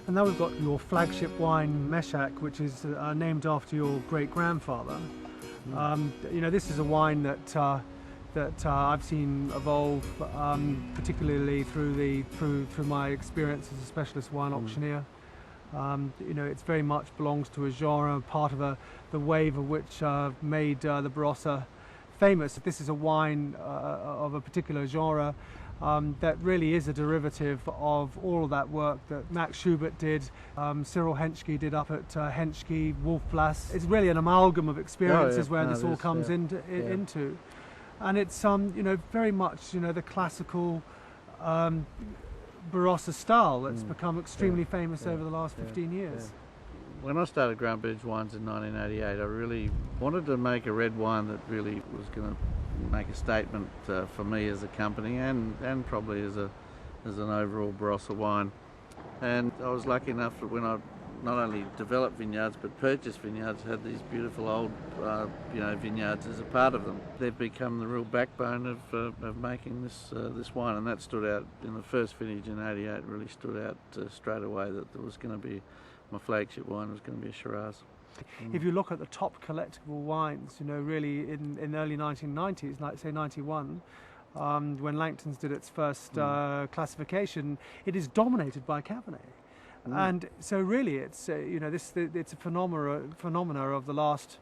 And now we've got your flagship wine, Meshach, which is named after your great-grandfather. You know, this is a wine that I've seen evolve, particularly through my experience as a specialist wine auctioneer. You know, it very much belongs to a genre, part of the wave of which made the Barossa famous. This is a wine of a particular genre that really is a derivative of all of that work that Max Schubert did, Cyril Henschke did up at Henschke, Wolf-Blass. It's really an amalgam of experiences where this all comes into. And it's you know, very much, you know, the classical Barossa style that's become extremely famous over the last 15 years. When I started Grant Burge Wines in 1988, I really wanted to make a red wine that really was going to make a statement for me as a company and probably as an overall Barossa wine. And I was lucky enough that when I not only developed vineyards but purchased vineyards, had these beautiful old you know, vineyards as a part of them. They've become the real backbone of making this wine, and that stood out in the first vintage in '88. Really stood out straight away that there was going to be my flagship wine was going to be a Shiraz. If you look at the top collectible wines, you know, really in the early 1990s, like say 91, when Langton's did its first classification, it is dominated by Cabernet. And so really it's you know, it's a phenomena of the last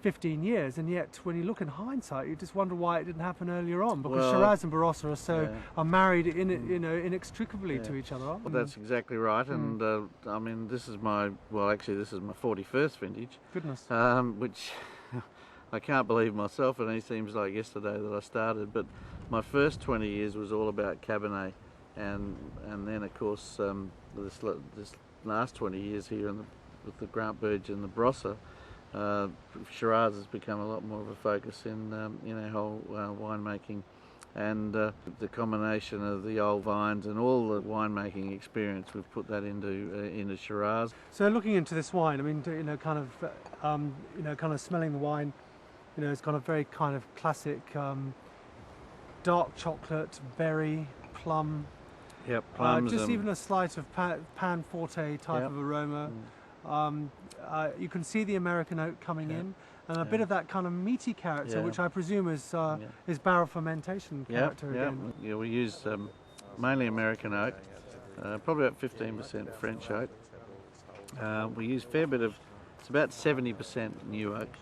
15 years, and yet when you look in hindsight, you just wonder why it didn't happen earlier on, because Shiraz and Barossa are married you know, inextricably to each other, aren't they? Well, that's exactly right, and I mean, this is my 41st vintage. Goodness. Which I can't believe myself, and it seems like yesterday that I started, but my first 20 years was all about Cabernet, and then of course this last 20 years here with the Grant Burge and the Barossa, Shiraz has become a lot more of a focus in our whole winemaking, and the combination of the old vines and all the winemaking experience, we've put that into Shiraz. So looking into this wine, I mean, you know, kind of smelling the wine, you know, it's got a very kind of classic dark chocolate, berry, plum. Yep, plums. Just even a slight of pan forte type of aroma. You can see the American oak coming in, and a bit of that kind of meaty character, which I presume is barrel fermentation character again. Yeah, we use mainly American oak, probably about 15% French oak. We use a fair bit of, it's about 70% new oak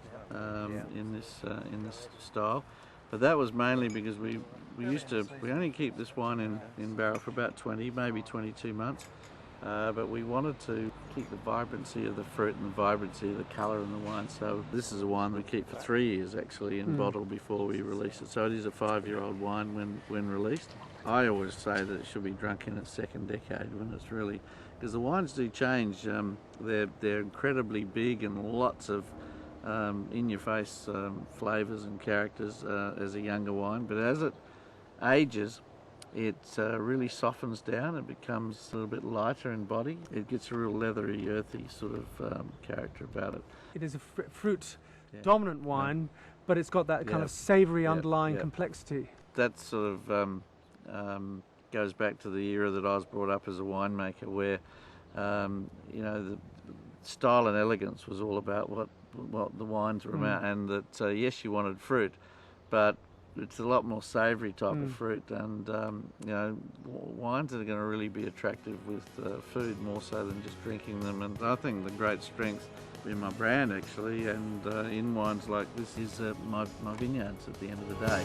in this style. But that was mainly because we only keep this wine in barrel for about 20, maybe 22 months. But we wanted to keep the vibrancy of the fruit and the vibrancy of the colour in the wine. So this is a wine we keep for 3 years actually in bottle before we release it. So it is a 5-year-old wine when released. I always say that it should be drunk in its second decade when it's really, because the wines do change. They're incredibly big and lots of in-your-face flavours and characters as a younger wine, but as it ages, it really softens down. It becomes a little bit lighter in body. It gets a real leathery, earthy sort of character about it. It is a fruit-dominant wine, but it's got that kind of savoury underlying complexity. That sort of goes back to the era that I was brought up as a winemaker, where you know, the style and elegance was all about what the wines were about, and that yes, you wanted fruit, but it's a lot more savoury type of fruit, and you know, wines are going to really be attractive with food more so than just drinking them. And I think the great strength in my brand actually, and in wines like this, is my vineyards at the end of the day.